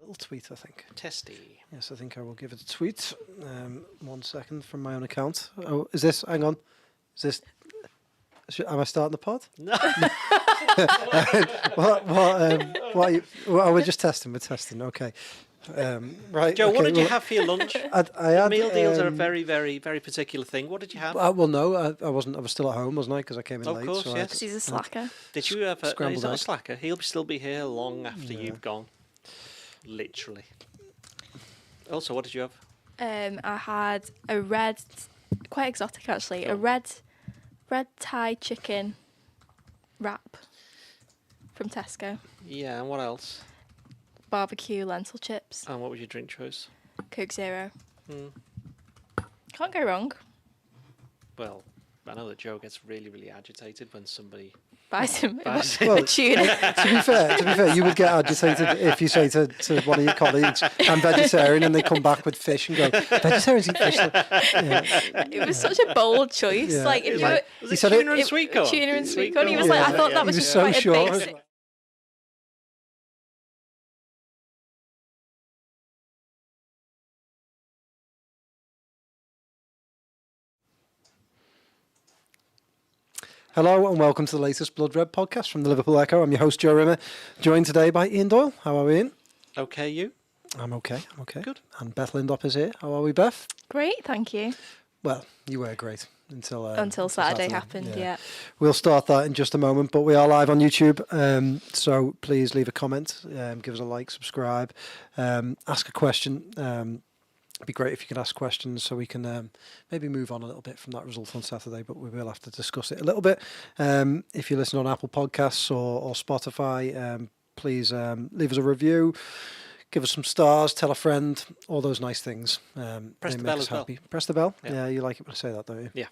little tweet, I think. Testy. Yes, I think I will give it a tweet. 1 second from my own account. Oh, is this? Hang on. Is this? Am I starting the pod? No. We're just testing. We're testing. Okay. Right. Joe, okay, what did you have for your lunch? I had meal deals are a very, very, very particular thing. What did you have? Well, no, I wasn't. I was still at home, wasn't I? Because I came in Of late. course, so yes. He's a slacker. Did you have Scrambled he's not a egg. slacker. He'll still be here long after you've gone. Literally. Also, what did you have? I had a red, quite exotic actually, a red Thai chicken wrap from Tesco. Yeah, and what else? Barbecue lentil chips. And what was your drink choice? Coke Zero. Can't go wrong. Well, I know that Joe gets really, really agitated when somebody Buys him buys a tuna. to be fair, you would get agitated if you say to one of your colleagues, "I'm vegetarian," and they come back with fish and go, "Vegetarians eat fish." Yeah. It was such a bold choice. Yeah. Like if you were, Was He it said tuna it- and sweet corn? tuna and sweet corn, he was Yeah. like, I thought that He was was just so quite sure. a basic. Hello and welcome to the latest Blood Red podcast from the Liverpool Echo. I'm your host, Joe Rimmer, joined today by Ian Doyle. How are we, Ian? Okay, you? I'm okay. Good. And Beth Lindop is here. How are we, Beth? Great, thank you. Well, you were great until Saturday happened, yeah. We'll start that in just a moment, but we are live on YouTube, so please leave a comment, give us a like, subscribe, ask a question. It'd be great if you could ask questions so we can maybe move on a little bit from that result on Saturday, but we will have to discuss it a little bit. If you listen on Apple Podcasts or Spotify, please leave us a review, give us some stars, tell a friend, all those nice things. Press they the make bell us as well. happy. Press the bell? Yeah. Yeah, you like it when I say that, don't you? Yeah.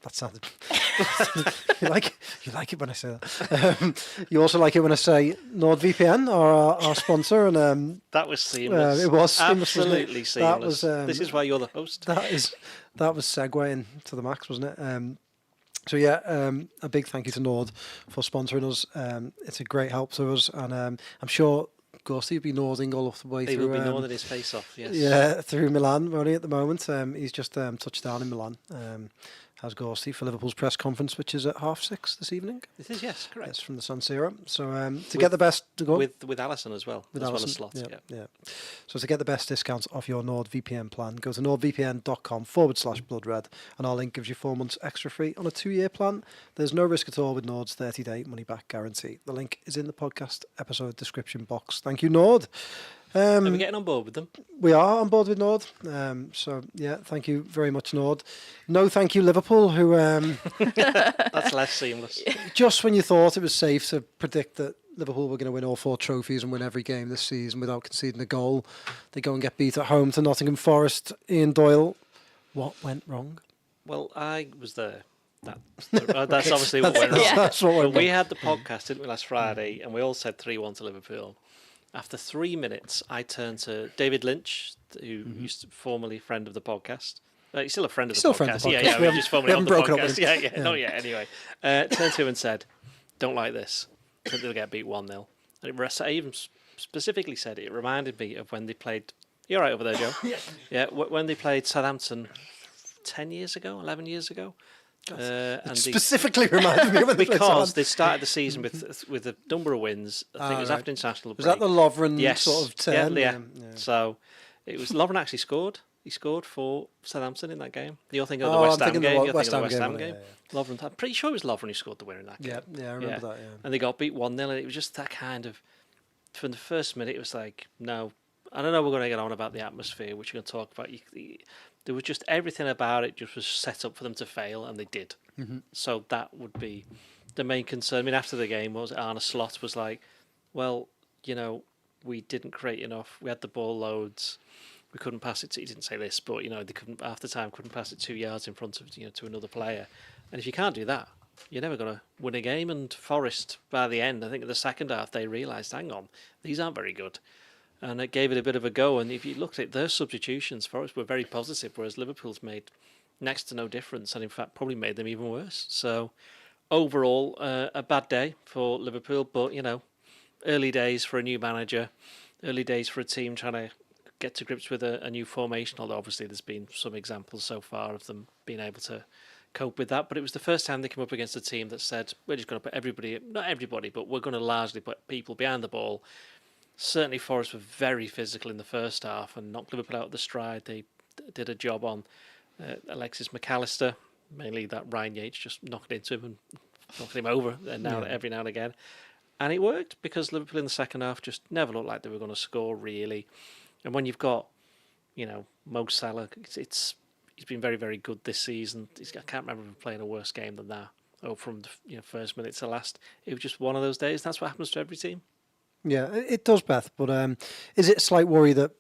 That sounded... you like it when I say that. You also like it when I say NordVPN, our sponsor, and That was seamless. it was seamless, wasn't it? Absolutely seamless. That was, this is why you're the host. that was segueing to the max, wasn't it? So yeah, a big thank you to Nord for sponsoring us. It's a great help to us, and I'm sure Gorsty will be Nording all the way He through. will be Nording his face off, yes. Yeah, through Milan, only at the moment. He's just touched down in Milan. Has Gorsty for Liverpool's press conference, which is at 6:30 this evening. It is, yes, correct. It's from the San Siro. So to get the best to go With Alison as well. with as Alison. well as Slot, yeah. So to get the best discounts off your NordVPN plan, go to nordvpn.com/bloodred, and our link gives you 4 months extra free on a 2-year plan. There's no risk at all with Nord's 30-day money-back guarantee. The link is in the podcast episode description box. Thank you, Nord. Are we getting on board with them? We are on board with Nord. So, yeah, thank you very much, Nord. No thank you, Liverpool, who That's less seamless. just when you thought it was safe to predict that Liverpool were going to win all 4 trophies and win every game this season without conceding a goal, they go and get beat at home to Nottingham Forest. Ian Doyle, what went wrong? Well, I was there. That's obviously what went wrong. That's what went But we wrong. had the podcast, didn't we, last Friday, and we all said 3-1 to Liverpool. After 3 minutes, I turned to David Lynch, who used to formerly friend of the podcast. He's still a friend of the podcast. Friend of the Yeah, podcast. yeah, We we just formerly haven't on the broken up podcast. with him. Yeah, not yet. Anyway, turned to him and said, "Don't like this. I think they'll get beat 1-0." And I even specifically said it reminded me of when they played. You all right over there, Joe? Yeah. When they played Southampton 10 years ago, 11 years ago. And Specifically reminded me of because they started the season with a number of wins. I think it was right. after international Was break. that the Lovren Yes. sort of turn? Yeah. So it was Lovren actually scored. He scored for Southampton in that game. You're thinking of the Oh, West I'm Ham thinking game. the You're West thinking of the West Ham Ham game, game. yeah. Lovren, I'm pretty sure it was Lovren who scored the winner in that game. Yeah, I remember that, yeah. And they got beat 1-0, and it was just that kind of, from the first minute, it was like, no, I don't know we're going to get on about the atmosphere, which we're going to talk about. There was just everything about it just was set up for them to fail, and they did. Mm-hmm. So that would be the main concern. I mean, after the game, Arne Slot was like, well, we didn't create enough. We had the ball loads. We couldn't pass it. He didn't say this, but they couldn't after time couldn't pass it 2 yards in front of to another player. And if you can't do that, you're never going to win a game. And Forest, by the end, I think in the second half, they realised, hang on, these aren't very good. And it gave it a bit of a go. And if you looked at their substitutions, Forest were very positive, whereas Liverpool's made next to no difference, and in fact probably made them even worse. So overall, a bad day for Liverpool, but early days for a new manager. early days for a team trying to get to grips with a new formation, although obviously there's been some examples so far of them being able to cope with that. But it was the first time they came up against a team that said, we're just going to put everybody, not everybody, but we're going to largely put people behind the ball. Certainly Forest were very physical in the first half and knocked Liverpool out of the stride. They did a job on Alexis McAllister, mainly that Ryan Yates just knocked into him and knocked him over every now and again. And it worked because Liverpool in the second half just never looked like they were going to score, really. And when you've got, Mo Salah, he's been very, very good this season. I can't remember him playing a worse game than that. Or from the first minute to last. It was just one of those days. That's what happens to every team. Yeah, it does, Beth. But is it a slight worry that,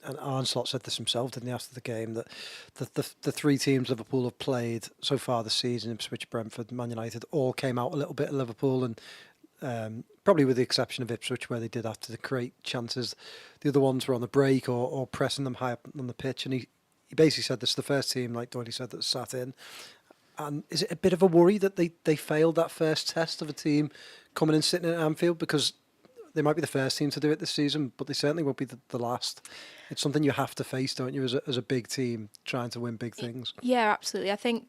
and Arne said this himself, didn't he, after the game, that the three teams Liverpool have played so far this season, Ipswich, Brentford, Man United, all came out a little bit of Liverpool, and probably with the exception of Ipswich, where they did have to create chances. The other ones were on the break or pressing them high up on the pitch. And he basically said this is the first team, like Doyle said, that sat in. And is it a bit of a worry that they failed that first test of a team coming and sitting at Anfield? Because they might be the first team to do it this season, but they certainly won't be the last. It's something you have to face, don't you, as a big team trying to win big things? Yeah, absolutely. I think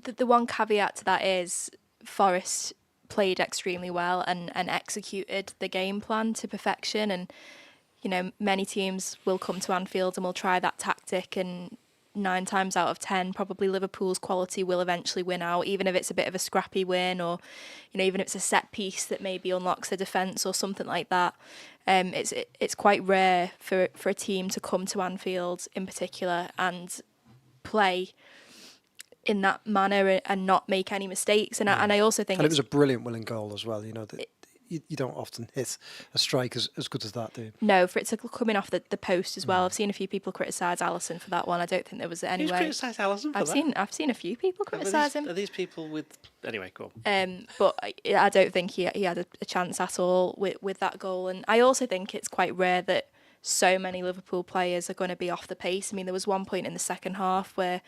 the one caveat to that is Forest played extremely well and executed the game plan to perfection. And, many teams will come to Anfield and will try that tactic, and 9 times out of 10, probably Liverpool's quality will eventually win out, even if it's a bit of a scrappy win, or even if it's a set piece that maybe unlocks a defence or something like that. It's quite rare for a team to come to Anfield in particular and play in that manner and not make any mistakes. And I also think it was a brilliant winning goal as well. You don't often hit a strike as good as that, do you? No, for it to come in off the post as well. I've seen a few people criticise Alisson for that one. I don't think there was any way. Who's criticised Alisson for that? I've seen a few people criticise him. Are these people with... Anyway, go on. But I don't think he had a chance at all with that goal. And I also think it's quite rare that so many Liverpool players are going to be off the pace. I mean, there was one point in the second half where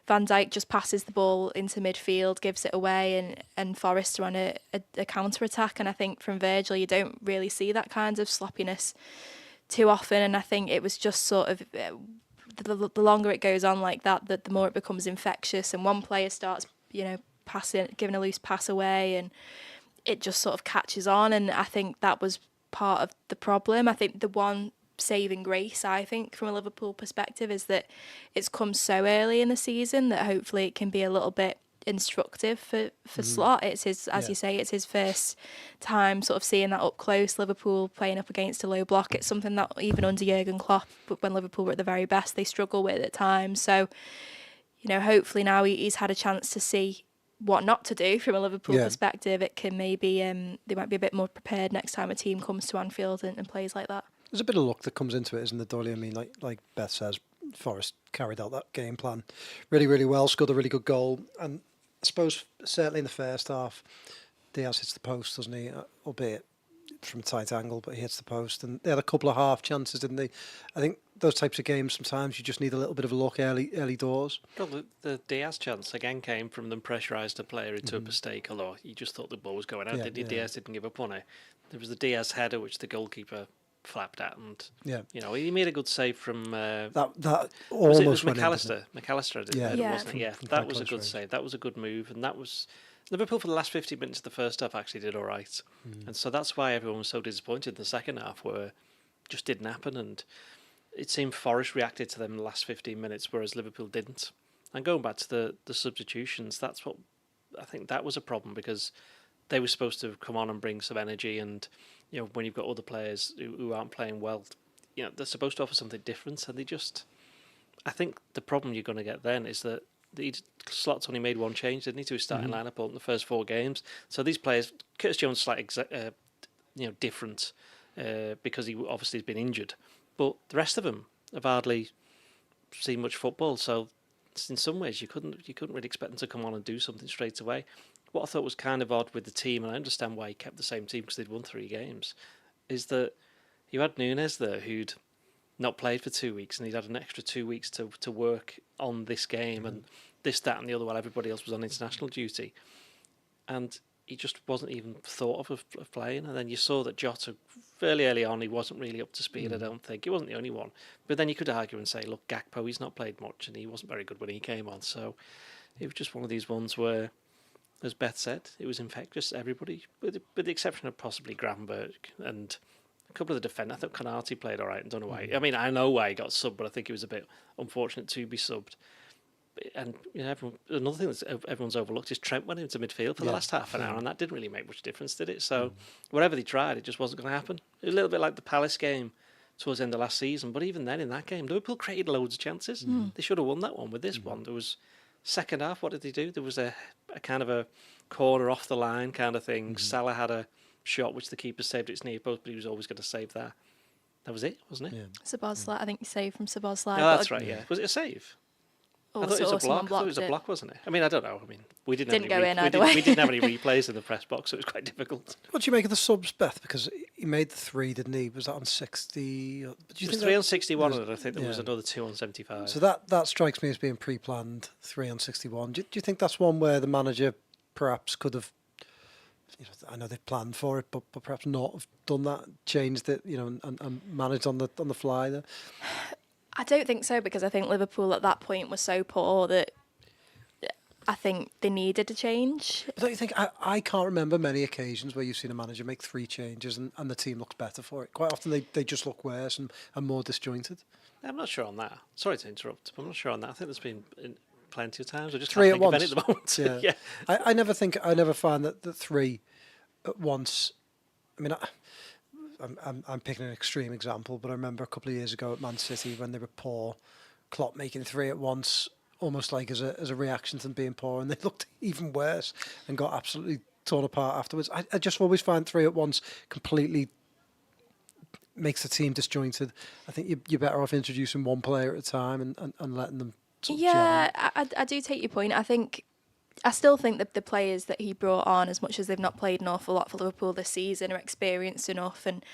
Van Dijk just passes the ball into midfield, gives it away, and Forest are on a counter-attack. And I think from Virgil, you don't really see that kind of sloppiness too often. And I think it was just sort of, the longer it goes on like that, the more it becomes infectious. And one player starts, passing, giving a loose pass away, and it just sort of catches on. And I think that was part of the problem. I think the one saving grace, I think, from a Liverpool perspective, is that it's come so early in the season that hopefully it can be a little bit instructive for Slot. It's his, as you say, it's his first time sort of seeing that up close, Liverpool playing up against a low block. It's something that even under Jurgen Klopp, but when Liverpool were at the very best, they struggle with at times. So, hopefully now he's had a chance to see what not to do from a Liverpool perspective. It can maybe, they might be a bit more prepared next time a team comes to Anfield and plays like that. There's a bit of luck that comes into it, isn't there, Dolly? I mean, like Beth says, Forest carried out that game plan really, really well, scored a really good goal. And I suppose certainly in the first half, Diaz hits the post, doesn't he? Albeit from a tight angle, but he hits the post. And they had a couple of half chances, didn't they? I think those types of games, sometimes you just need a little bit of luck early doors. Well, the Diaz chance again came from them pressurised a player into a mistake, although you just thought the ball was going out. Diaz didn't give up on it. There was the Diaz header, which the goalkeeper flapped at, and he made a good save from that almost was McAllister. McAllister did it, wasn't it? Yeah, that was a good save. That was a good move, and that was Liverpool for the last 50 minutes of the first half actually did all right, and so that's why everyone was so disappointed in the second half, where it just didn't happen, and it seemed Forest reacted to them in the last 15 minutes, whereas Liverpool didn't. And going back to the substitutions, that's what I think that was a problem, because they were supposed to come on and bring some energy, and when you've got other players who aren't playing well, they're supposed to offer something different, and they just... I think the problem you're going to get then is that Slot's only made one change, didn't he, to his starting lineup in the first 4 games. So these players, Curtis Jones, slightly different because he obviously has been injured, but the rest of them have hardly seen much football. So in some ways, you couldn't really expect them to come on and do something straight away. What I thought was kind of odd with the team, and I understand why he kept the same team because they'd won 3 games, is that you had Nunes there who'd not played for 2 weeks, and he'd had an extra 2 weeks to work on this game and this, that, and the other while everybody else was on international duty. And he just wasn't even thought of playing. And then you saw that Jota, fairly early on, he wasn't really up to speed, I don't think. He wasn't the only one. But then you could argue and say, look, Gakpo, he's not played much, and he wasn't very good when he came on. So it was just one of these ones where, as Beth said, it was infectious. Everybody, with the exception of possibly Gravenberg and a couple of the defenders. I thought Konate played all right and done away. I mean, I know why he got subbed, but I think it was a bit unfortunate to be subbed. And another thing that everyone's overlooked is Trent went into midfield for the last half an hour, and that didn't really make much difference, did it? So whatever they tried, it just wasn't going to happen. It was a little bit like the Palace game towards the end of last season, but even then in that game, Liverpool created loads of chances. They should have won that one. With this one, there was second half, what did they do? There was a kind of a corner off the line kind of thing. Salah had a shot which the keeper saved at his near post, but he was always going to save that. That was it, wasn't it? Szoboszlai, I think you saved from Szoboszlai. Oh, that's right, yeah. Was it a save? I thought it was a block. I thought it was a it. block, wasn't it? I mean, I don't know. I mean, we didn't Didn't have go any in either way. we didn't have any replays in the press box, so it was quite difficult. What do you make of the subs, Beth? Because he made the 3, didn't he? Was that on 60? Do you There was think 3 on 61, and I think there was yeah. another 2 on 75. So that strikes me as being pre-planned. 3 on 61. Do you think that's one where the manager perhaps could have? I know they've planned for it, but perhaps not have done that, changed it, and managed on the fly there. I don't think so, because I think Liverpool at that point was so poor that I think they needed a change. But don't you think, I can't remember many occasions where you've seen a manager make 3 changes and the team looks better for it. Quite often they just look worse and more disjointed. I'm not sure on that. Sorry to interrupt, but I'm not sure on that. I think there's been plenty of times. I just 3 can't at think once. of any at the moment. Yeah. Yeah. I never find that the 3 at once. I mean, I'm picking an extreme example, but I remember a couple of years ago at Man City when they were poor, Klopp making 3 at once, almost like as a reaction to them being poor, and they looked even worse and got absolutely torn apart afterwards. I just always find 3 at once completely makes the team disjointed. I think you're better off introducing one player at a time and letting them sort of Yeah, gel. I do take your point. I still think that the players that he brought on, as much as they've not played an awful lot for Liverpool this season, are experienced enough and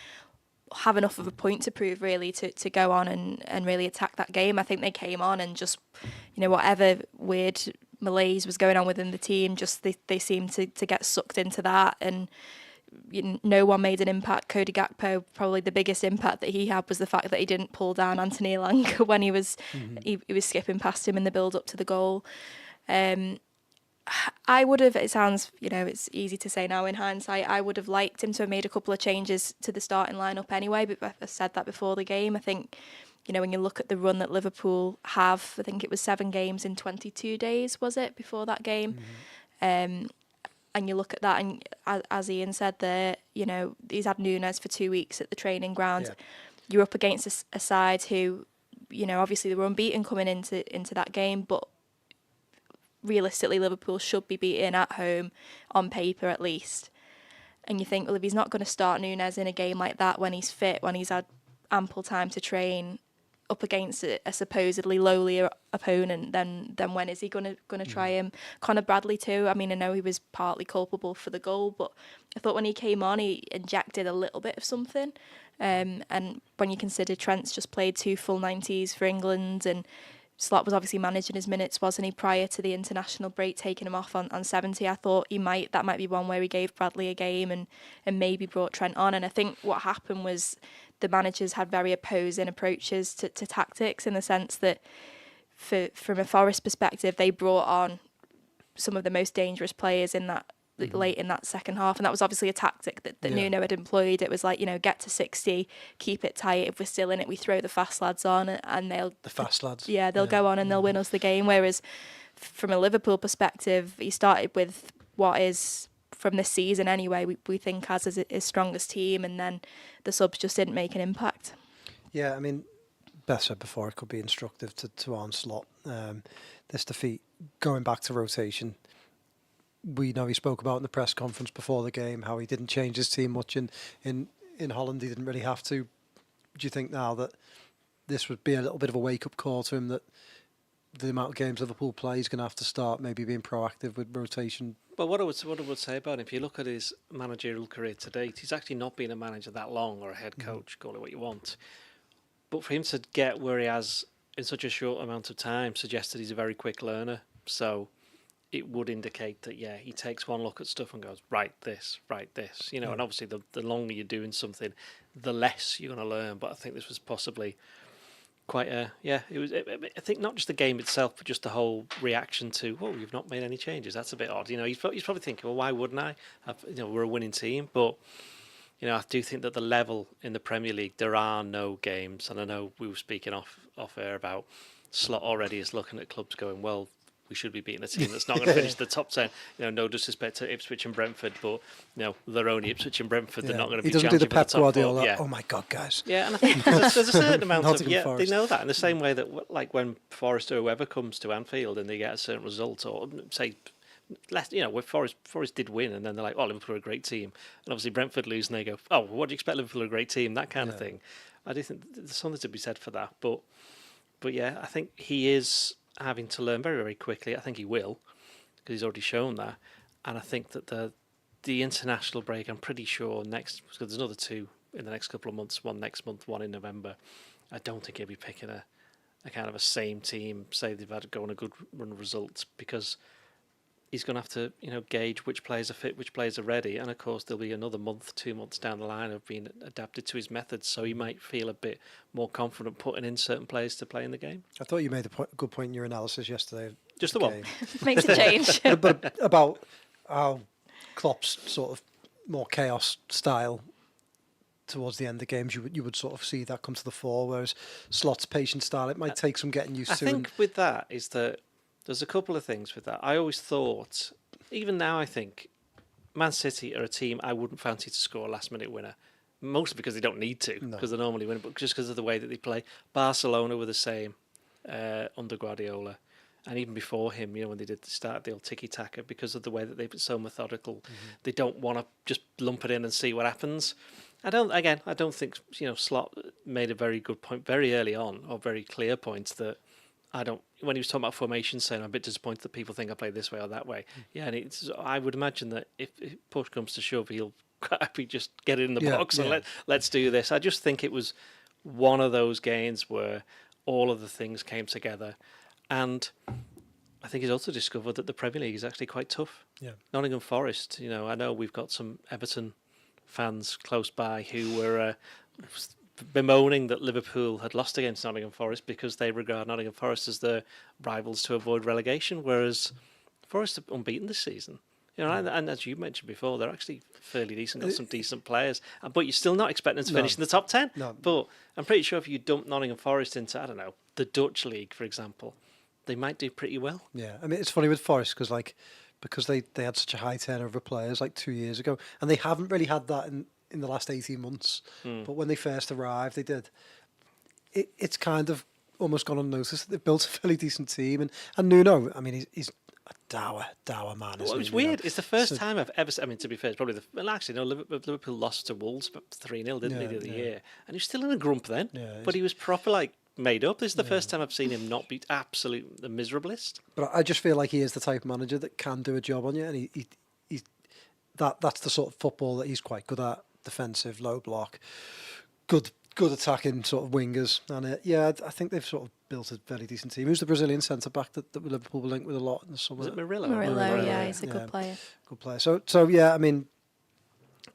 have enough of a point to prove, really, to go on and really attack that game. I think they came on and just, whatever weird malaise was going on within the team, just they seemed to get sucked into that, and no one made an impact. Cody Gakpo, probably the biggest impact that he had was the fact that he didn't pull down Anthony Elanga when he was skipping past him in the build up to the goal. I would have, it sounds, it's easy to say now in hindsight, I would have liked him to have made a couple of changes to the starting lineup anyway, but I said that before the game. I think, when you look at the run that Liverpool have, I think it was 7 games in 22 days, was it, before that game? And you look at that, and as Ian said there, he's had Nunes for 2 weeks at the training ground. Yeah. You're up against a side who, obviously they were unbeaten coming into that game, but realistically Liverpool should be beaten at home, on paper at least. And you think, well, if he's not going to start Nunes in a game like that when he's fit, when he's had ample time to train up against a supposedly lowlier opponent, then when is he going to try him? Conor Bradley too. I mean, I know he was partly culpable for the goal, but I thought when he came on, he injected a little bit of something. And when you consider Trent's just played 2 full 90s for England, and Slot was obviously managing his minutes, wasn't he, prior to the international break, taking him off on 70. I thought that might be one where he gave Bradley a game and maybe brought Trent on. And I think what happened was the managers had very opposing approaches to tactics, in the sense that from a Forest perspective, they brought on some of the most dangerous players in that late in that second half, and that was obviously a tactic that Nuno had employed. It was like, get to 60, keep it tight. If we're still in it, we throw the fast lads on, and they'll go on and they'll win us the game. Whereas from a Liverpool perspective, he started with what is, from this season anyway, we think as his strongest team, and then the subs just didn't make an impact. Yeah, I mean, Beth said before, it could be instructive to Arne Slot. This defeat, going back to rotation, we know he spoke about in the press conference before the game how he didn't change his team much in Holland. He didn't really have to. Do you think now that this would be a little bit of a wake-up call to him, that the amount of games Liverpool play, he's going to have to start maybe being proactive with rotation? Well, what I would say about him, if you look at his managerial career to date, he's actually not been a manager that long, or a head coach, call it what you want. But for him to get where he has in such a short amount of time suggests that he's a very quick learner. So it would indicate that, yeah, he takes one look at stuff and goes, right, this, you know, and obviously the longer you're doing something, the less you're going to learn. But I think this was possibly quite it was, I think not just the game itself, but just the whole reaction to, oh, you've not made any changes. That's a bit odd. You know, he's probably thinking, well, why wouldn't I? We're a winning team. But, you know, I do think that the level in the Premier League, there are no games. And I know we were speaking off air about Slot already is looking at clubs going, well, we should be beating a team that's not going to finish the top 10. You know, no disrespect to Ipswich and Brentford, but, you know, they're only Ipswich and Brentford. They're not going to be challenging for the top 4. He doesn't do the Pep Guardiola. Yeah. Oh my God, guys. Yeah, and I think there's a certain amount of Forest. they know that in the same way that, like, when Forest or whoever comes to Anfield and they get a certain result, or say, where Forest did win, and then they're like, oh, Liverpool are a great team, and obviously Brentford lose, and they go, oh, what do you expect? Liverpool are a great team, that kind of thing. I do think there's something to be said for that, but yeah, I think he is having to learn very, very quickly. I think he will, because he's already shown that. And I think that the international break, I'm pretty sure because there's another 2 in the next couple of months, one next month, one in November. I don't think he'll be picking a kind of a same team, say they've had to go on a good run of results, because he's going to have to, you know, gauge which players are fit, which players are ready. And of course, there'll be another month, 2 months down the line of being adapted to his methods. So he might feel a bit more confident putting in certain players to play in the game. I thought you made a good point in your analysis yesterday. Just the one. Makes a change. But about how Klopp's sort of more chaos style towards the end of the games, you would sort of see that come to the fore, whereas Slot's patient style, it might take some getting used to. I think with that is that there's a couple of things with that. I always thought, even now I think, Man City are a team I wouldn't fancy to score a last-minute winner. Mostly because they don't need to, because they normally win, but just because of the way that they play. Barcelona were the same under Guardiola. And even before him, you know, when they did start the old tiki-taka, because of the way that they've been so methodical, they don't want to just lump it in and see what happens. I don't think, you know, Slot made a very good point very early on, or very clear point, that when he was talking about formation, saying I'm a bit disappointed that people think I play this way or that way. Yeah, and I would imagine that if push comes to shove, he'll happy just get it in the box and let's do this. I just think it was one of those games where all of the things came together, and I think he's also discovered that the Premier League is actually quite tough. Yeah, Nottingham Forest. You know, I know we've got some Everton fans close by who were bemoaning that Liverpool had lost against Nottingham Forest because they regard Nottingham Forest as their rivals to avoid relegation, whereas Forest are unbeaten this season. You know, and as you mentioned before, they're actually fairly decent, got some decent players, but you're still not expecting them to finish in the top 10. No. But I'm pretty sure if you dump Nottingham Forest into, I don't know, the Dutch league, for example, they might do pretty well. Yeah, I mean, it's funny with Forest because they had such a high turnover of players like 2 years ago, and they haven't really had that in the last 18 months. But when they first arrived, they did. It's kind of almost gone unnoticed. They've built a fairly decent team, and Nuno, I mean, he's a dour man. Well, it's weird. It's the first time I've ever. I mean, to be fair, it's probably Liverpool lost to Wolves 3-0, didn't they, the other year? And he was still in a grump then. Yeah, but he was proper made up. This is the first time I've seen him not be absolute the miserablest. But I just feel like he is the type of manager that can do a job on you, and he's that's the sort of football that he's quite good at. Defensive, low block, good attacking sort of wingers, and I think they've sort of built a very decent team. Who's the Brazilian centre back that Liverpool will link with a lot in the summer? Is it Murillo? Murillo, yeah, he's a good player. Good player. So yeah, I mean,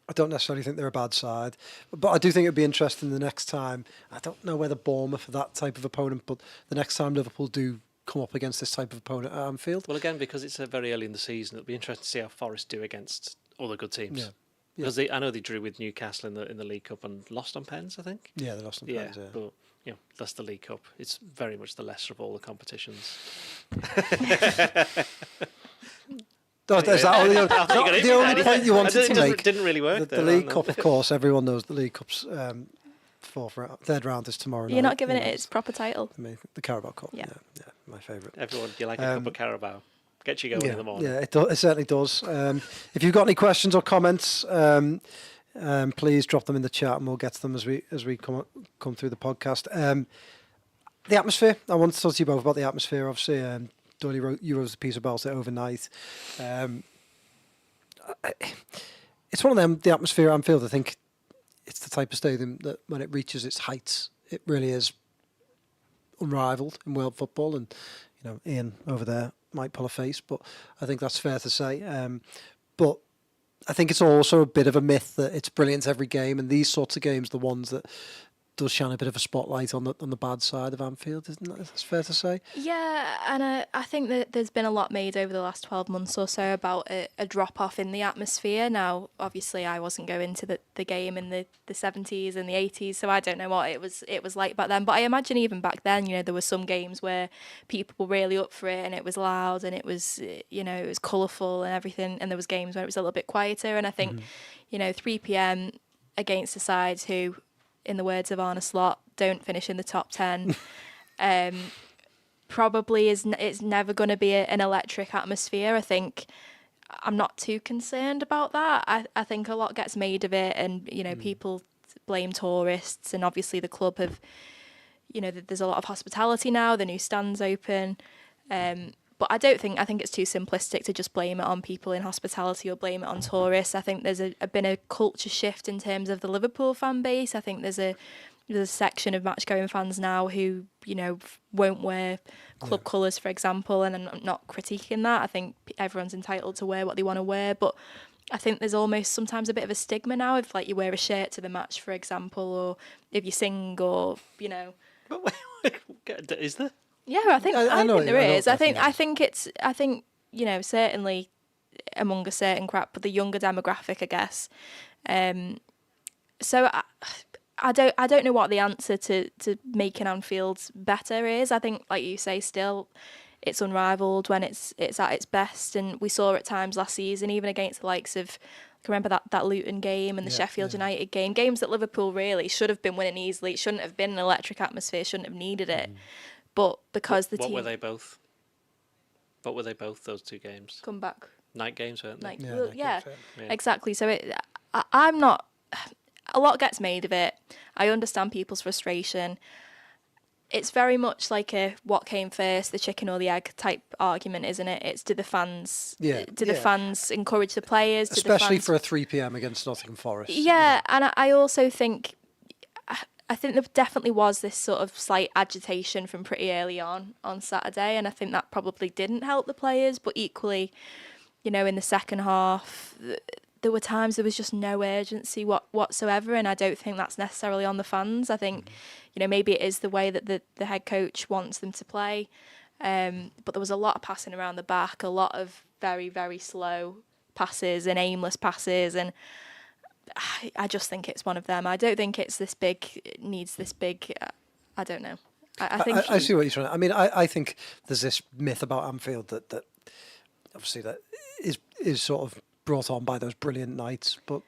I don't necessarily think they're a bad side, but I do think it'd be interesting the next time. I don't know whether Bournemouth are that type of opponent, but the next time Liverpool do come up against this type of opponent at Anfield. Well, again, because it's very early in the season, it'll be interesting to see how Forest do against other good teams. Yeah. Because I know they drew with Newcastle in the League Cup and lost on pens, I think. Yeah, they lost on pens. Yeah, but that's the League Cup. It's very much the lesser of all the competitions. Is that the only point you wanted to make? Didn't really work. The League Cup, of course, everyone knows the League Cup's third round is tomorrow night. You're not giving it its proper title. The Carabao Cup. Yeah, my favourite. Everyone, you like a cup of Carabao? Gets you going in the morning. Yeah, it certainly does. If you've got any questions or comments, please drop them in the chat, and we'll get to them as we come through the podcast. The atmosphere. I want to talk to you both about the atmosphere. Obviously, Doyle wrote a piece about it overnight. It's one of them. The atmosphere at Anfield. I think it's the type of stadium that when it reaches its heights, it really is unrivaled in world football. And Ian over there might pull a face, but I think that's fair to say. But I think it's also a bit of a myth that it's brilliant every game, and these sorts of games, the ones that does shine a bit of a spotlight on the bad side of Anfield, isn't that that's fair to say? Yeah, and I think that there's been a lot made over the last 12 months or so about a drop-off in the atmosphere. Now, obviously, I wasn't going to the game in the 70s and the 80s, so I don't know what it was like back then. But I imagine even back then, there were some games where people were really up for it, and it was loud, and it was, it was colourful and everything, and there was games where it was a little bit quieter. And I think, 3 p.m. against the sides who, in the words of Arne Slot, don't finish in the top 10, probably it's never going to be an electric atmosphere. I think I'm not too concerned about that. I think a lot gets made of it, and people blame tourists, and obviously the club have, there's a lot of hospitality now. The new stand's open, but I think it's too simplistic to just blame it on people in hospitality or blame it on tourists. I think there's been a culture shift in terms of the Liverpool fan base. I think there's a section of match-going fans now who, won't wear club colours, for example, and I'm not critiquing that. I think everyone's entitled to wear what they want to wear, but I think there's almost sometimes a bit of a stigma now if, you wear a shirt to the match, for example, or if you sing, or, But wait, is there? Yeah, I think there is. I think certainly among a certain crowd, but the younger demographic, I guess. So I don't know what the answer to making Anfield better is. I think, like you say, still it's unrivaled when it's at its best, and we saw at times last season, even against the likes of, I remember that Luton game and the Sheffield United game, games that Liverpool really should have been winning easily. It shouldn't have been an electric atmosphere, shouldn't have needed it. But because the team... What were they both? Those two games? Come back. Night games, weren't they? Yeah, exactly. So I'm not... A lot gets made of it. I understand people's frustration. It's very much like a what came first, the chicken or the egg type argument, isn't it? It's do the fans fans encourage the players? Especially for a 3 p.m. against Nottingham Forest. Yeah, and I also think... I think there definitely was this sort of slight agitation from pretty early on Saturday, and I think that probably didn't help the players. But equally, in the second half, there were times there was just no urgency whatsoever, and I don't think that's necessarily on the fans. I think, maybe it is the way that the head coach wants them to play, but there was a lot of passing around the back, a lot of very, very slow passes and aimless passes, and I just think it's one of them. I don't think it's needs this big. I don't know. I think I see what you're trying. I mean, I think there's this myth about Anfield that obviously that is sort of brought on by those brilliant nights, but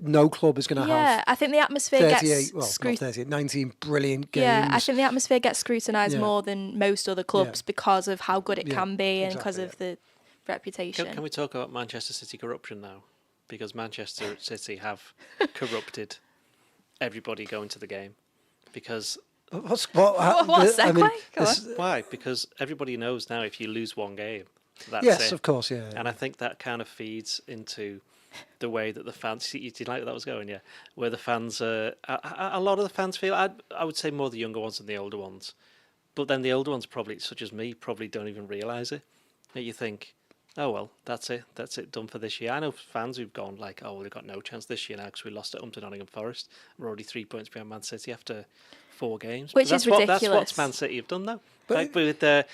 no club is going to have. Yeah, I think the atmosphere gets 19 brilliant games. Yeah, I think the atmosphere gets scrutinised more than most other clubs because of how good it can be and because of the reputation. Can we talk about Manchester City corruption now? Because Manchester City have corrupted everybody going to the game. Because what segue? why? Because everybody knows now if you lose one game, that's yes, it. Of course, yeah. And I think that kind of feeds into the way that the fans. You like where that was going, yeah. Where the fans, a lot of the fans feel. I would say more the younger ones than the older ones, but then the older ones probably, such as me, probably don't even realise it. That you think, oh well, that's it done for this year. I know fans who've gone like, oh well, they've got no chance this year now because we lost at home to Nottingham Forest. We're already 3 points behind Man City after 4 games, which is ridiculous. That's what Man City have done though. But with the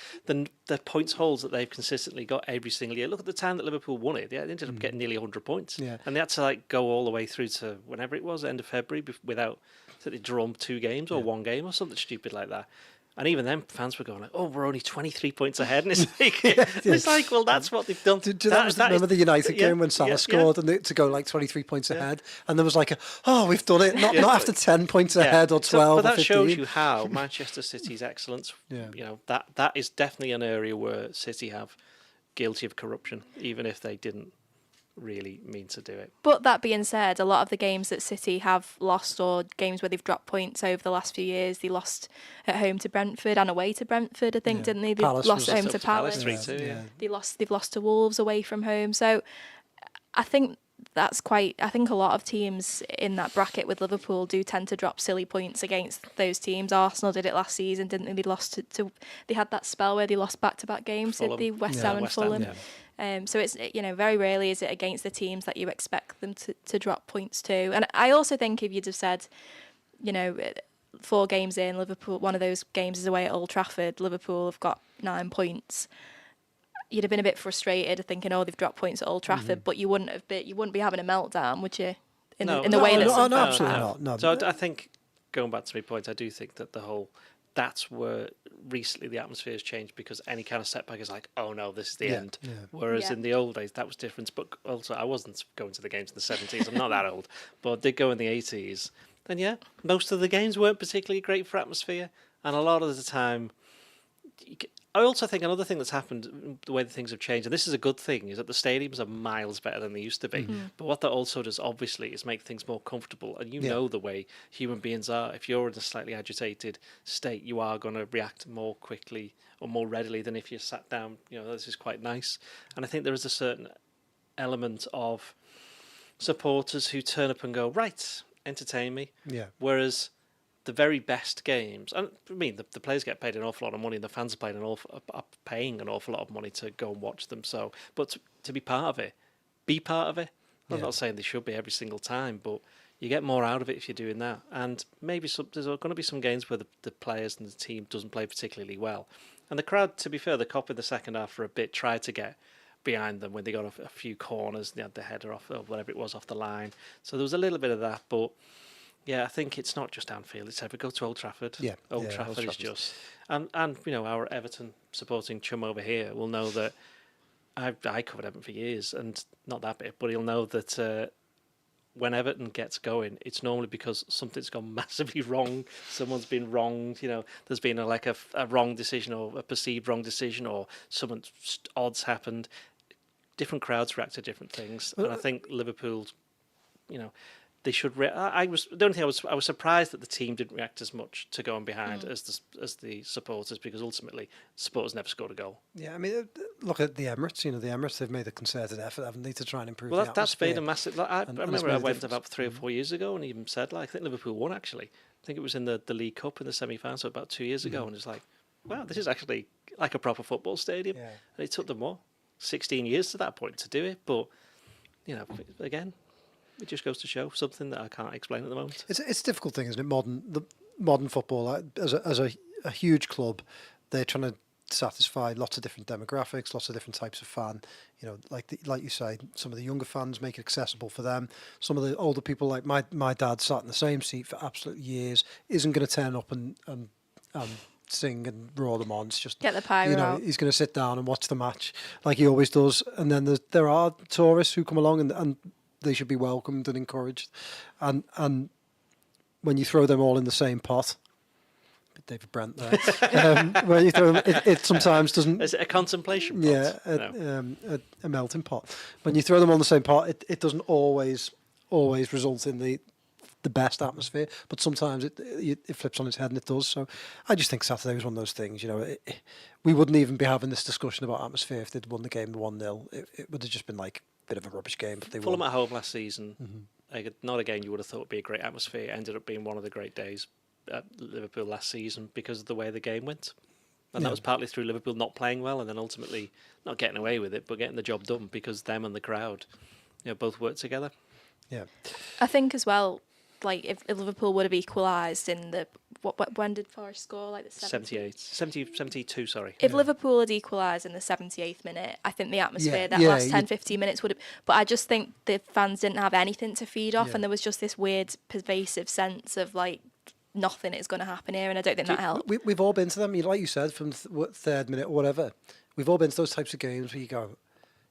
points holds that they've consistently got every single year. Look at the time that Liverpool won it. They ended up getting nearly 100 points, and they had to go all the way through to whenever it was, end of February, without they drawn 2 games or 1 game or something stupid like that. And even then, fans were going like, "Oh, we're only 23 points ahead," and it's like, it's like, well, that's what they've done. Remember the United game when Salah scored and to go like 23 points ahead, and there was like, we've done it, not after 10 points ahead or 12. But that 15. shows you how Manchester City's excellence. That is definitely an area where City have guilty of corruption, even if they didn't really mean to do it. But that being said, a lot of the games that City have lost, or games where they've dropped points over the last few years, they lost at home to Brentford and away to Brentford, I think, didn't they? They lost at home to Palace. 3-2, They've lost to Wolves away from home. So I think that's quite. I think a lot of teams in that bracket with Liverpool do tend to drop silly points against those teams. Arsenal did it last season, didn't they? They lost to they had that spell where they lost back-to-back games, Fulham. did they? West Yeah. Ham and West Ham, Fulham. yeah. So it's, very rarely is it against the teams that you expect them to drop points to. And I also think if you'd have said, 4 games in, Liverpool, one of those games is away at Old Trafford, Liverpool have got 9 points, you'd have been a bit frustrated thinking, oh, they've dropped points at Old Trafford, but you wouldn't be having a meltdown, would you? In the way that some fans absolutely have. not. No. So I think, going back to my point, I do think that that's where recently the atmosphere has changed, because any kind of setback is like, oh no, this is the end. Yeah. Whereas in the old days, that was different. But also, I wasn't going to the games in the 70s. I'm not that old, but I did go in the 80s. Then most of the games weren't particularly great for atmosphere, and a lot of the time, I also think another thing that's happened, the way that things have changed, and this is a good thing, is that the stadiums are miles better than they used to be. But what that also does, obviously, is make things more comfortable. And know the way human beings are. If you're in a slightly agitated state, you are going to react more quickly or more readily than if you sat down. This is quite nice. And I think there is a certain element of supporters who turn up and go, right, entertain me. Yeah. Whereas the very best games, and I mean, the players get paid an awful lot of money, and the fans are paying an awful lot of money to go and watch them. So, but to be part of it, be part of it. I'm not saying they should be every single time, but you get more out of it if you're doing that. And maybe there's going to be some games where the players and the team doesn't play particularly well, and the crowd, to be fair, the Cop in the second half for a bit tried to get behind them when they got a few corners, they had the header off or whatever it was off the line. So there was a little bit of that, but. Yeah, I think it's not just Anfield. It's ever go to Old Trafford. Yeah, Old Trafford is just, and our Everton supporting chum over here will know that I covered Everton for years, and not that bit, but he'll know that when Everton gets going, it's normally because something's gone massively wrong. Someone's been wronged. There's been a wrong decision or a perceived wrong decision, or something odd's happened. Different crowds react to different things, and I think Liverpool's, they should. I was surprised that the team didn't react as much to going behind as the supporters, because ultimately supporters never scored a goal. Yeah, I mean, look at the Emirates. The Emirates, they've made a concerted effort, haven't they, to try and improve. Well, the that's atmosphere. been a massive. I remember I went about 3 or Mm-hmm. 4 years ago and even said, I think Liverpool won actually. I think it was in the League Cup in the semi-final, so about 2 years ago, and it's like, wow, this is actually like a proper football stadium. Yeah. And it took them 16 years to that point to do it, but again. It just goes to show something that I can't explain at the moment. It's a difficult thing, isn't it? Modern football, as a huge club, they're trying to satisfy lots of different demographics, lots of different types of fan. Like you say, some of the younger fans make it accessible for them. Some of the older people, like my dad, sat in the same seat for absolute years, isn't going to turn up and sing and roar them on. It's just Get the pyro out. He's going to sit down and watch the match like he always does. And then there are tourists who come along and they should be welcomed and encouraged, and when you throw them all in the same pot, David Brent there, when you throw them, it sometimes doesn't. Is it a contemplation pot? Yeah, a melting pot. When you throw them all in the same pot, it doesn't always result in the best atmosphere, but sometimes it flips on its head and it does. So I just think Saturday was one of those things. We wouldn't even be having this discussion about atmosphere if they'd won the game 1-0. It would have just been like bit of a rubbish game, but they Fulham won. at home last season. Not a game you would have thought would be a great atmosphere. It ended up being one of the great days at Liverpool last season because of the way the game went. And that was partly through Liverpool not playing well and then ultimately not getting away with it, but getting the job done because them and the crowd both worked together. Yeah. I think as well, like if Liverpool would have equalised in the when did Forest score? Like the 72, sorry. If Liverpool had equalised in the 78th minute, I think the atmosphere that Yeah, last 10-15 minutes would have. But I just think the fans didn't have anything to feed off, and there was just this weird pervasive sense of like nothing is going to happen here, and I don't think that helped. We've all been to them. Like you said, from third minute or whatever. We've all been to those types of games where you go,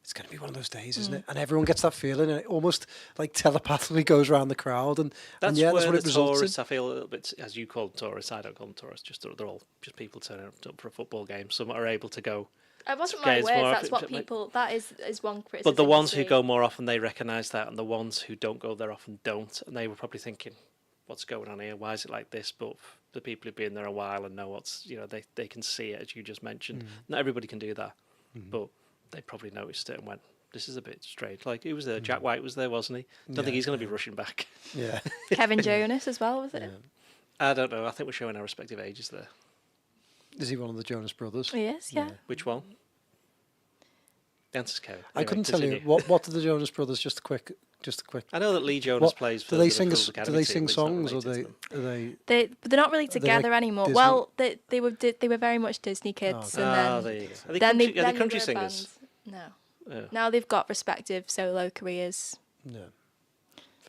it's going to be one of those days, isn't it? And everyone gets that feeling, and it almost like telepathically goes around the crowd, That's what where it the results tourists, in. I feel a little bit, as you call them tourists, I don't call them tourists, they're all just people turning up for a football game. Some are able to go. It wasn't my games words, more that's often, what like- people, that is one criticism. But the ones to who see. go more often, they recognise that, and the ones who don't go there often don't, and they were probably thinking, what's going on here? Why is it like this? But the people who've been there a while and know what's, they can see it, as you just mentioned. Not everybody can do that, but they probably noticed it and went, this is a bit strange. Like, he was there. Jack White was there, wasn't he? Don't think he's going to be rushing back. Yeah. Kevin Jonas as well, was it? I don't know. I think we're showing our respective ages there. Is he one of the Jonas brothers? He is, yeah. Which one? The answer's Kevin. I couldn't tell you what do the Jonas brothers. Just a quick. I know that Lee Jonas plays for do they Liverpool's sing? academy Do they team, sing but it's not songs, or related to them. They're not really together like anymore. Disney? Well, they were very much Disney kids, and then there you go. Are they then country, then country were singers? bands. No. Yeah. Now they've got respective solo careers. No.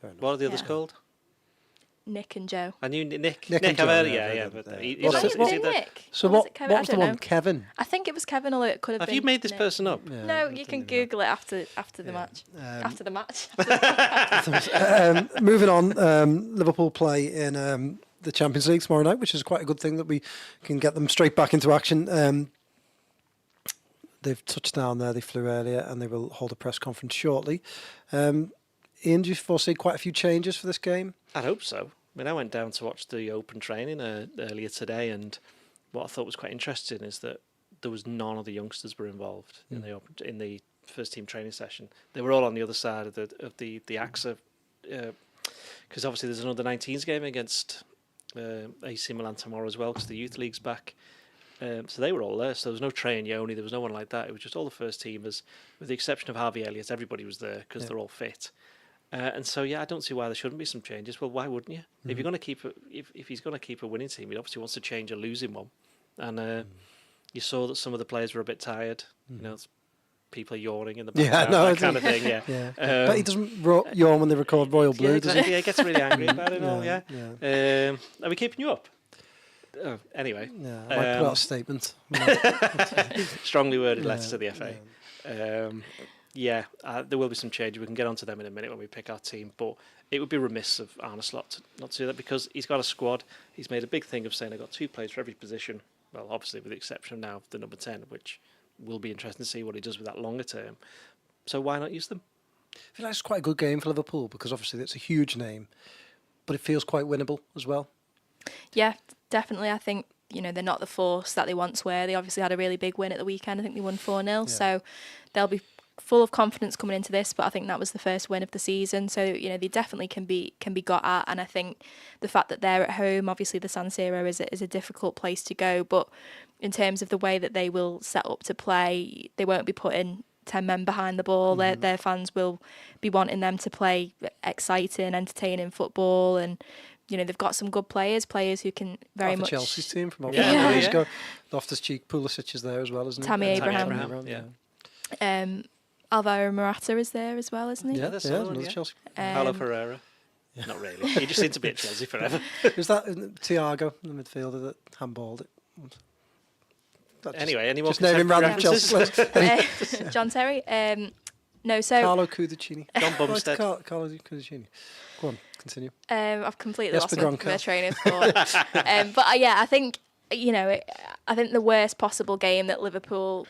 Fair enough. What are the others Yeah. called? Nick and Joe. I knew Nick. Nick Nick, and I've heard Joe, it. yeah, Yeah, yeah, but yeah. he's What's Might the- have is been he the, Nick. So Or was what? it Kevin? What I was the don't one? know. Kevin. I think it was Kevin, although it could have have been. you made this Nick. person up? Yeah, No, I you don't can even know. Google it after the match. After the match. Moving on, Liverpool play in the Champions League tomorrow night, which is quite a good thing that we can get them straight back into action. They've touched down there. They flew earlier, and they will hold a press conference shortly. Ian, do you foresee quite a few changes for this game? I'd hope so. I mean, I went down to watch the open training earlier today, and what I thought was quite interesting is that there was none of the youngsters were involved in the first team training session. They were all on the other side of the AXA, because obviously there's another 19s game against AC Milan tomorrow as well, because the youth league's back. So they were all there. So there was no Trey and Yoni. There was no one like that. It was just all the first teamers, with the exception of Harvey Elliott. Everybody was there because they're all fit. And so, I don't see why there shouldn't be some changes. Well, why wouldn't you? If you're going to keep if he's going to keep a winning team, he obviously wants to change a losing one. And you saw that some of the players were a bit tired. You know, people are yawning in the background, that kind of thing. Yeah. But he doesn't yawn when they record Royal Blue, Yeah, does exactly. he? He gets really angry about it all. Yeah, Yeah. Are we keeping you up? Oh, anyway, Yeah, I might put out a statement. strongly worded letter to the FA. There will be some changes. We can get onto them in a minute when we pick our team, but it would be remiss of Arne Slot not to do that, because he's got a squad. He's made a big thing of saying I've got 2 players for every position. Well, obviously with the exception of now the number 10, which will be interesting to see what he does with that longer term. So why not use them? I feel like it's quite a good game for Liverpool, because obviously it's a huge name, but it feels quite winnable as well. Yeah, definitely. I think, they're not the force that they once were. They obviously had a really big win at the weekend. I think they won 4-0. So they'll be full of confidence coming into this, but I think that was the first win of the season. So, they definitely can be got at. And I think the fact that they're at home, obviously the San Siro is a difficult place to go. But in terms of the way that they will set up to play, they won't be putting 10 men behind the ball. Their fans will be wanting them to play exciting, entertaining football, and they've got some good players who can very Half much. Chelsea's team from about 5 years ago. Loftus-Cheek, Pulisic is there as well, isn't he? Tammy Abraham. Yeah. Alvaro Morata is there as well, isn't he? Yeah, that's yeah, another one, another yeah. Chelsea. Paulo Ferreira. Not really. He just seemed to be at Chelsea forever. Is that Thiago, the midfielder that handballed it? Anyway, any more just naming random references? Chelsea players. John Terry. No, so Carlo Cudicini. John Bumstead. Carlo Cudicini. Go on, continue. I've completely Jesper lost Gronka. my train of thought. But I think I think the worst possible game that Liverpool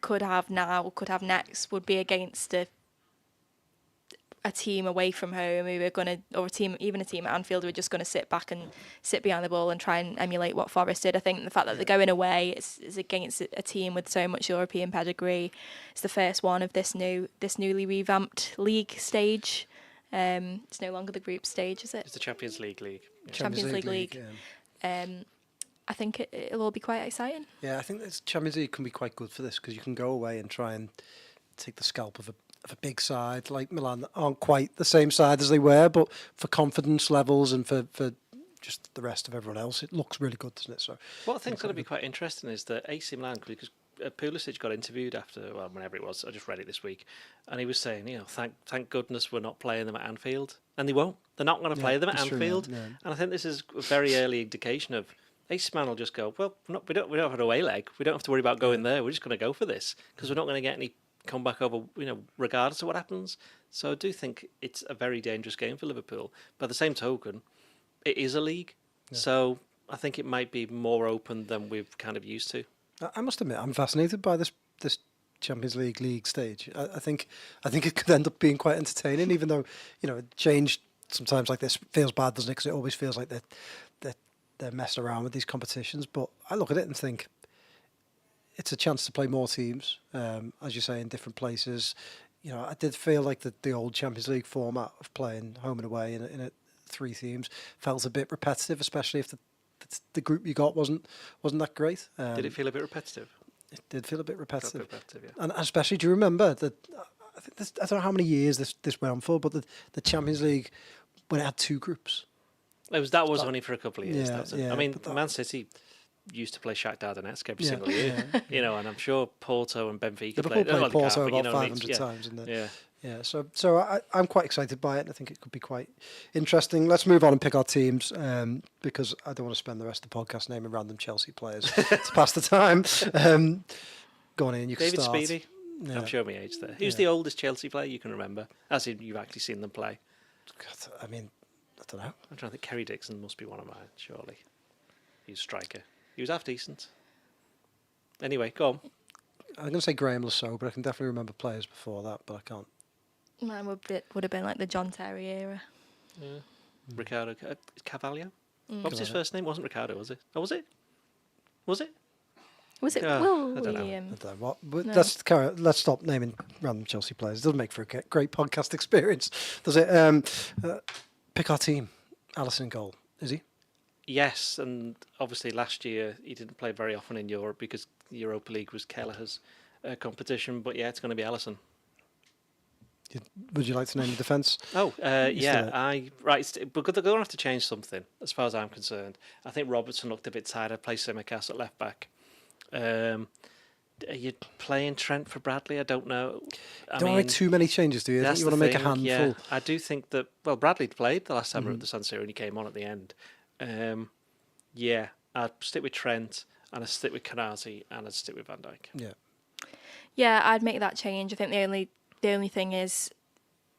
could have next would be against a team away from home who are going to, or even a team at Anfield who are just going to sit back and sit behind the ball and try and emulate what Forest did. I think the fact that they're going away is against a team with so much European pedigree. It's the first one of this newly revamped league stage. It's no longer the group stage, is it? It's the Champions League. Champions League. I think it'll all be quite exciting. Yeah, I think this Champions League can be quite good for this, because you can go away and try and take the scalp of a big side like Milan that aren't quite the same side as they were, but for confidence levels and for just the rest of everyone else, it looks really good, doesn't it? So What I think's going to be quite interesting is that AC Milan, because Pulisic got interviewed after, whenever it was, I just read it this week, and he was saying, thank goodness we're not playing them at Anfield, and they won't. They're not going to play them at Anfield, true, yeah. and I think this is a very early indication of AC Milan will just go, well, we don't have an away leg, we don't have to worry about going there. We're just going to go for this because we're not going to get any comeback over, regardless of what happens. So I do think it's a very dangerous game for Liverpool. By the same token, it is a league, so I think it might be more open than we've kind of used to. I must admit, I'm fascinated by this Champions League stage. I think it could end up being quite entertaining, even though change sometimes like this feels bad, doesn't it? Because it always feels like they're messing around with these competitions. But I look at it and think it's a chance to play more teams, as you say, in different places. I did feel like the old Champions League format of playing home and away in 3 teams felt a bit repetitive, especially if the group you got wasn't that great. Did it feel a bit repetitive? It did feel a bit repetitive. Felt a bit repetitive, yeah. And especially, do you remember that? I think I don't know how many years this went on for, but the Champions League, when it had 2 groups. That was only for a couple of years. Yeah, I mean, but Man City used to play Shakhtar Donetsk every Yeah, single year, and I'm sure Porto and Benfica Liverpool played played Porto but, about 500 times in there. Yeah. Yeah, so I'm quite excited by it. And I think it could be quite interesting. Let's move on and pick our teams because I don't want to spend the rest of the podcast naming random Chelsea players to pass the time. Go on in, you can David start. Speedy. Yeah. I'm showing my age there. Who's the oldest Chelsea player you can remember? As in, you've actually seen them play. God, I mean, I don't know. I'm trying to think. Kerry Dixon must be one of mine, surely. He's a striker. He was half decent. Anyway, go on. I'm going to say Graham Lasso, but I can definitely remember players before that, but I can't. Mine would have been like the John Terry era. Yeah. Ricardo Carvalho. Mm. What was his first name? It wasn't Ricardo, was it? Oh, was it? Was it? Was it I don't know. William? I don't know what. But No. Let's stop naming random Chelsea players. It doesn't make for a great podcast experience, does it? Pick our team. Alisson in goal. Is he? Yes, and obviously last year he didn't play very often in Europe because the Europa League was Kelleher's competition. But yeah, it's going to be Alisson. Would you like to name the defence? Oh, still but they're going to have to change something as far as I'm concerned. I think Robertson looked a bit tired. I'd play Tsimikas at left back. Are you playing Trent for Bradley? I don't know. Don't want to make too many changes, do you? I think you want to make a handful. Yeah, I do think that. Well, Bradley played the last time we were at the San Siro and he came on at the end. I'd stick with Trent and I'd stick with Kanati and I'd stick with Van Dijk. Yeah. Yeah, I'd make that change. I think the only thing is,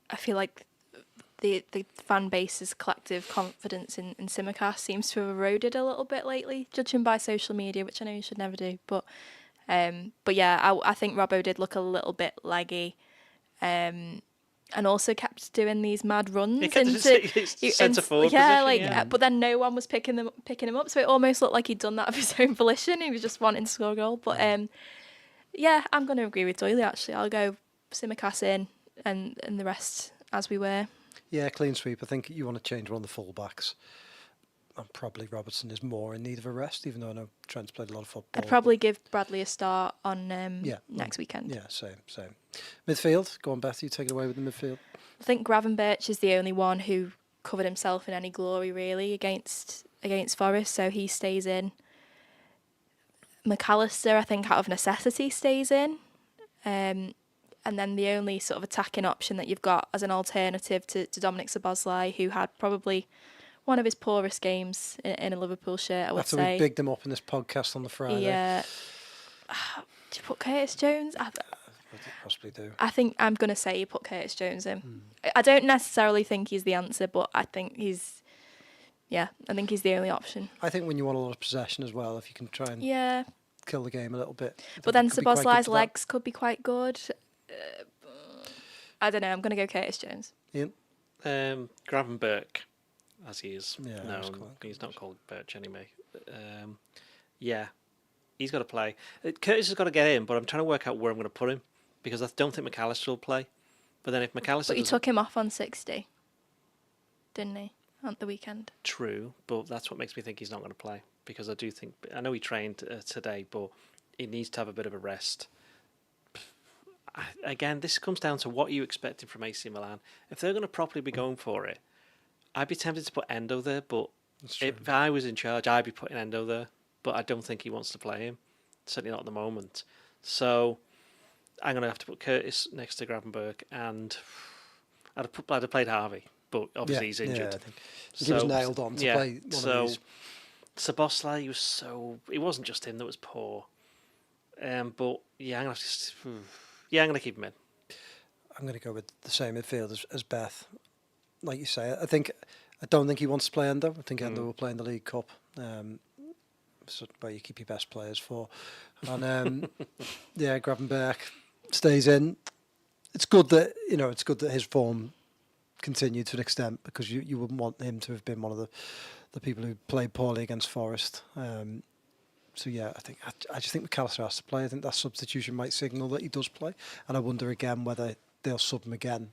I feel like the fan base's collective confidence in Tsimikas seems to have eroded a little bit lately, judging by social media, which I know you should never do. But yeah, I think Robbo did look a little bit laggy, and also kept doing these mad runs into centre forward yeah, position, but then no one was picking him up, so it almost looked like he'd done that of his own volition. He was just wanting to score a goal. But yeah, I'm going to agree with Doyley. Actually, I'll go Tsimikas in and the rest as we were. Yeah, clean sweep. I think you want to change one of the full-backs. And probably Robertson is more in need of a rest, even though I know Trent's played a lot of football. I'd probably give Bradley a start on next weekend. Yeah, same. Midfield, go on, Beth, you take it away with the midfield. I think Gravenberch is the only one who covered himself in any glory, really, against Forest, so he stays in. McAllister, I think, out of necessity, stays in. And then the only sort of attacking option that you've got as an alternative to Dominic Szoboszlai, who had probably one of his poorest games in a Liverpool shirt, I would After say. we bigged him up in this podcast on the Friday. Yeah. Do you put Curtis Jones? I possibly do. I think I'm going to say you put Curtis Jones in. I don't necessarily think he's the answer, but I think he's the only option. I think when you want a lot of possession as well, if you can try and kill the game a little bit. But then Szoboszlai's legs could be quite good. I don't know. I'm going to go Curtis Jones. Ian? Gravenberch, as he is known. Cool. He's not called Birch anyway. He's got to play. Curtis has got to get in, but I'm trying to work out where I'm going to put him because I don't think McAllister will play. But then if McAllister... But you took him off on 60, didn't he, on the weekend? True, but that's what makes me think he's not going to play because I do think... I know he trained today, but he needs to have a bit of a rest. Again, this comes down to what you expected from AC Milan. If they're going to properly be going for it, I'd be tempted to put Endo there, but if I was in charge, I'd be putting Endo there. But I don't think he wants to play him. Certainly not at the moment. So I'm going to have to put Curtis next to Gravenberch, and I'd have played Harvey, but obviously he's injured. Yeah, I think he was nailed on to play one of these. Szoboszlai it wasn't just him that was poor. But yeah, I'm going to keep him in. I'm going to go with the same midfield as Beth. Like you say, I don't think he wants to play Endo. I think Endo will play in the League Cup. So where you keep your best players for. And Gravenberch stays in. It's good that his form continued to an extent because you wouldn't want him to have been one of the people who played poorly against Forest. So yeah, I just think McAllister has to play. I think that substitution might signal that he does play, and I wonder again whether they'll sub him again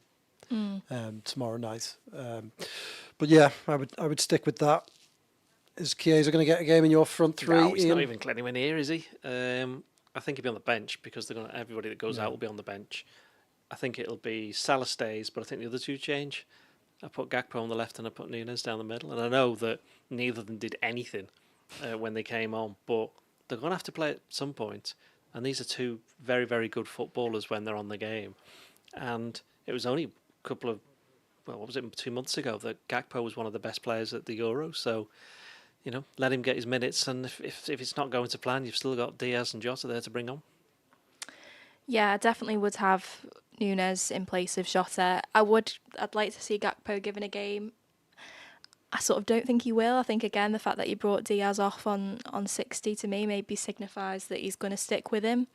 tomorrow night. But yeah, I would stick with that. Is Chiesa going to get a game in your front three? No, he's Ian? not even anywhere near, is he? I think he'll be on the bench because they're everybody that goes out will be on the bench. I think it'll be Salah stays, but I think the other two change. I put Gakpo on the left and I put Nunes down the middle. And I know that neither of them did anything when they came on, but they're going to have to play at some point. And these are two very, very good footballers when they're on the game. And it was only a couple of, 2 months ago that Gakpo was one of the best players at the Euro. So, let him get his minutes. And if it's not going to plan, you've still got Diaz and Jota there to bring on. Yeah, I definitely would have Nunes in place of Jota. I'd like to see Gakpo given a game. I sort of don't think he will. I think, again, the fact that you brought Diaz off on 60 to me maybe signifies that he's going to stick with him.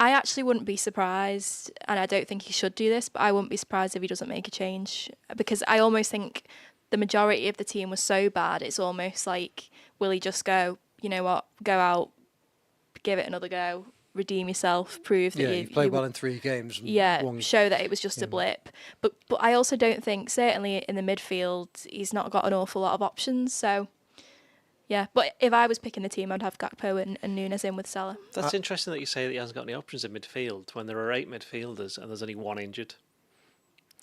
I actually wouldn't be surprised, and I don't think he should do this, but I wouldn't be surprised if he doesn't make a change, because I almost think the majority of the team was so bad, it's almost like, will he just go, you know what, go out, give it another go, redeem yourself, prove that you played well in 3 games. Show that it was just a blip. But I also don't think, certainly in the midfield, he's not got an awful lot of options. So, yeah. But if I was picking the team, I'd have Gakpo and Nunes in with Salah. That's interesting that you say that he hasn't got any options in midfield when there are 8 midfielders and there's only 1 injured.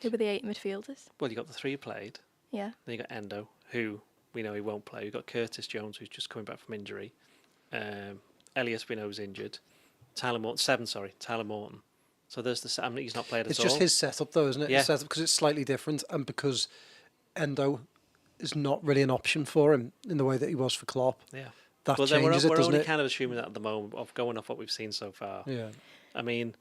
Who were the 8 midfielders? Well, you got the 3 played. Yeah. Then you got Endo, who we know he won't play. You've got Curtis Jones, who's just coming back from injury. Elliot, we know, is injured. Tyler Morton. So there's he's not played at all. It's just his setup, though, isn't it? Yeah. His setup, because it's slightly different, and because Endo is not really an option for him in the way that he was for Klopp. Yeah. That Well, then changes we're it, doesn't only it? kind of assuming that at the moment, of going off what we've seen so far. Yeah. I mean,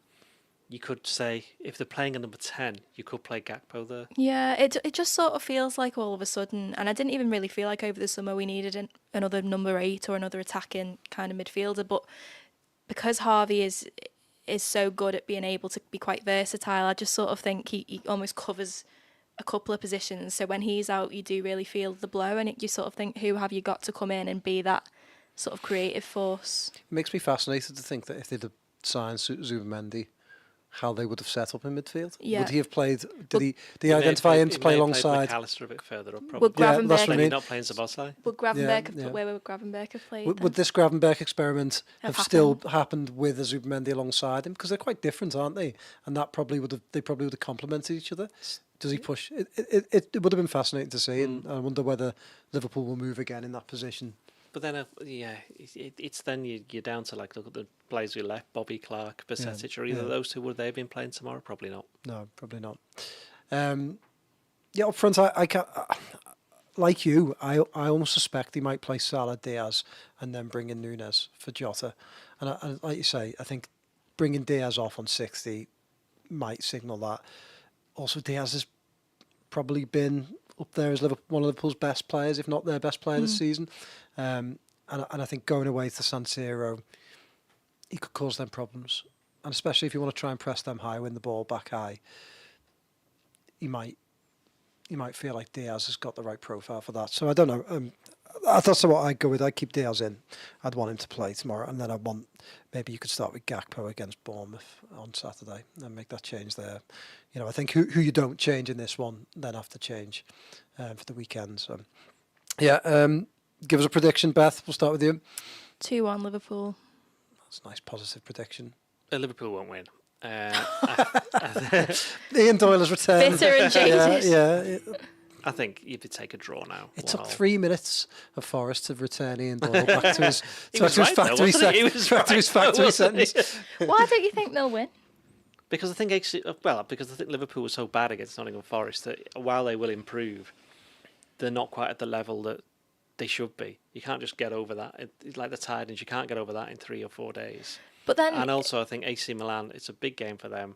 you could say if they're playing a number 10, you could play Gakpo there. Yeah, it just sort of feels like all of a sudden, and I didn't even really feel like over the summer we needed another number 8 or another attacking kind of midfielder, but because Harvey is so good at being able to be quite versatile, I just sort of think he almost covers a couple of positions. So when he's out, you do really feel the blow, and you sort of think, who have you got to come in and be that sort of creative force? It makes me fascinated to think that if they'd have signed Zubimendi, how they would have set up in midfield. Yeah. Would he have played? Did he identify him to play alongside? McAllister a bit further up, probably. Would Gravenberch, that's what I mean. Not playing Szoboszlai. Would Gravenberch Yeah. where would Gravenberch have played? Would this Gravenberch experiment Have have still happened with a Zubimendi alongside him? Because they're quite different, aren't they? And that probably would have complemented each other. Does he push? It would have been fascinating to see, and I wonder whether Liverpool will move again in that position. But then, it's then you're down to look at the players who left, Bobby Clark, Basetic, or either of those two. Would they have been playing tomorrow? Probably not. No, probably not. Up front, I can't. Like you, I almost suspect he might play Salah, Diaz, and then bring in Nunes for Jota. And like you say, I think bringing Diaz off on 60 might signal that. Also, Diaz has probably been up there as one of Liverpool's best players, if not their best player this season. And I think going away to San Siro, he could cause them problems. And especially if you want to try and press them high, win the ball back high, you might feel like Diaz has got the right profile for that. So I don't know. That's what I'd go with. I'd keep Diaz in. I'd want him to play tomorrow. And then maybe you could start with Gakpo against Bournemouth on Saturday and make that change there. I think who you don't change in this one, then have to change for the weekend. So, give us a prediction, Beth. We'll start with you. 2-1 Liverpool. That's a nice positive prediction. Liverpool won't win. Ian Doyle has returned. Bitter and jaded. Yeah. I think you could take a draw now. It took 3 minutes of Forrest to return Ian Doyle back to his factory sentence. Why don't you think they'll win? Because I think Liverpool was so bad against Nottingham Forest that while they will improve, they're not quite at the level that they should be. You can't just get over that. It's like the Titans. You can't get over that in 3 or 4 days. But then, and also, I think AC Milan, it's a big game for them.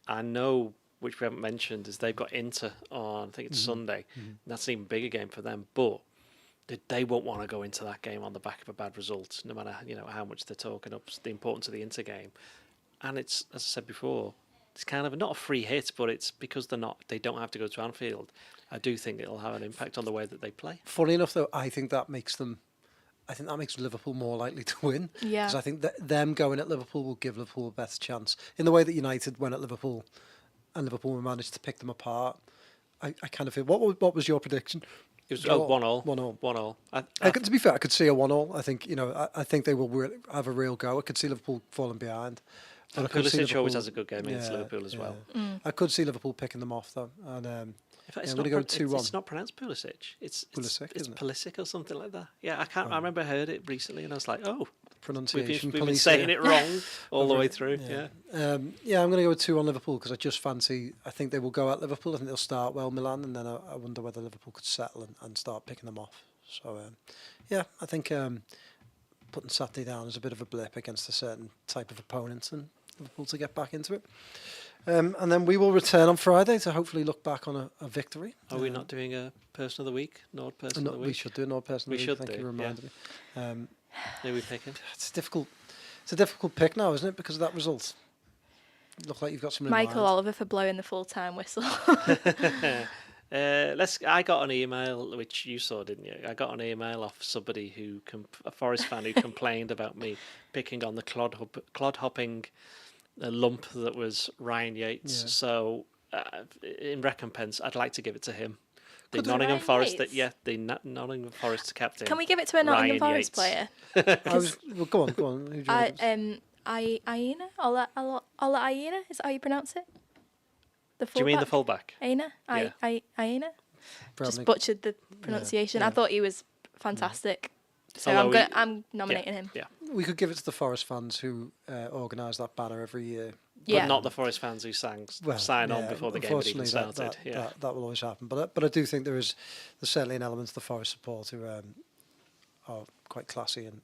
I know, which we haven't mentioned, is they've got Inter on, I think it's Sunday. That's an even bigger game for them. But they won't want to go into that game on the back of a bad result, no matter how much they're talking up the importance of the Inter game. And it's, as I said before, it's kind of not a free hit, but it's because they don't have to go to Anfield. I do think it'll have an impact on the way that they play. Funny enough, though, I think that makes Liverpool more likely to win. Yeah. Because I think that them going at Liverpool will give Liverpool a better chance. In the way that United went at Liverpool and Liverpool managed to pick them apart. I kind of feel. What was your prediction? It was Draw. 1-1. 1-1. 1-1. To be fair, I could see a 1-1. I think I think they will have a real go. I could see Liverpool falling behind. But I could see Pulisic always Liverpool- has a good game against Liverpool as well. I could see Liverpool picking them off though, and In fact, I'm going to go 2-1. It's not pronounced Pulisic. It's Pulisic, it's isn't it? Pulisic or something like that. Yeah, I can't. I remember I heard it recently, and I was like, oh, Pronunciation we've been police saying here. it wrong all the way through. Yeah. I'm going to go with 2-1 Liverpool because I just fancy. I think they will go at Liverpool. I think they'll start well, Milan, and then I wonder whether Liverpool could settle and start picking them off. So, I think putting Saturday down as a bit of a blip against a certain type of opponent and Liverpool to get back into it. And then we will return on Friday to hopefully look back on a victory. Are we not doing a person of the week? Nord person of the week. We should do Nord person of the week. Thank you for reminding me. Who are we picking? It's difficult. It's a difficult pick now, isn't it? Because of that result. Look like you've got something in Michael mind. Oliver for blowing the full-time whistle. I got an email, which you saw, didn't you? I got an email off somebody a Forest fan who complained about me picking on the clod hopping lump that was Ryan Yates. Yeah. So, in recompense, I'd like to give it to him. The Could Nottingham Ryan Forest, Yates? Nottingham Forest captain. Can we give it to a Nottingham Ryan Forest Yates. player? Well, go on. Who do you want to- Aina? Ola Aina? Is that how you pronounce it? The Do you mean the fullback? fullback? Aina? Yeah. Aina? Probably. Just butchered the pronunciation. yeah. I thought he was fantastic. So Although I'm nominating yeah, him. Yeah. We could give it to the Forest fans who organise that banner every year. But not the Forest fans who sign on before the game had even unfortunately, started. that will always happen. But I do think there's certainly an element of the Forest support who are quite classy and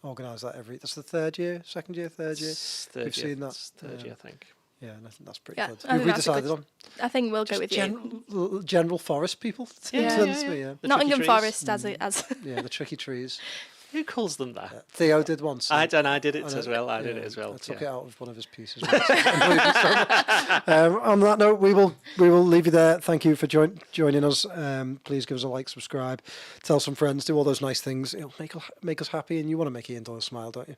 organise that every. That's the third year. It's third We've year, seen that. it's third year, I think. Yeah, and I think that's pretty Yeah, good. I Who have think we that's a good- decided on? I think we'll go with you. General Forest people. Yeah, Turns yeah, me, The Nottingham tricky trees. Forest as Yeah, the tricky trees. Who calls them that? Theo did once. I did it and as well. I did it as well. I took yeah. it out of one of his pieces. On that note, we will leave you there. Thank you for joining us. Please give us a like, subscribe, tell some friends, do all those nice things. It'll make us happy, and you want to make Ian Doyle smile, don't you?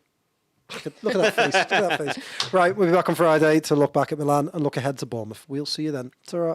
Look at that face. Look at that face. Right, we'll be back on Friday to look back at Milan and look ahead to Bournemouth. We'll see you then. Ta-ra.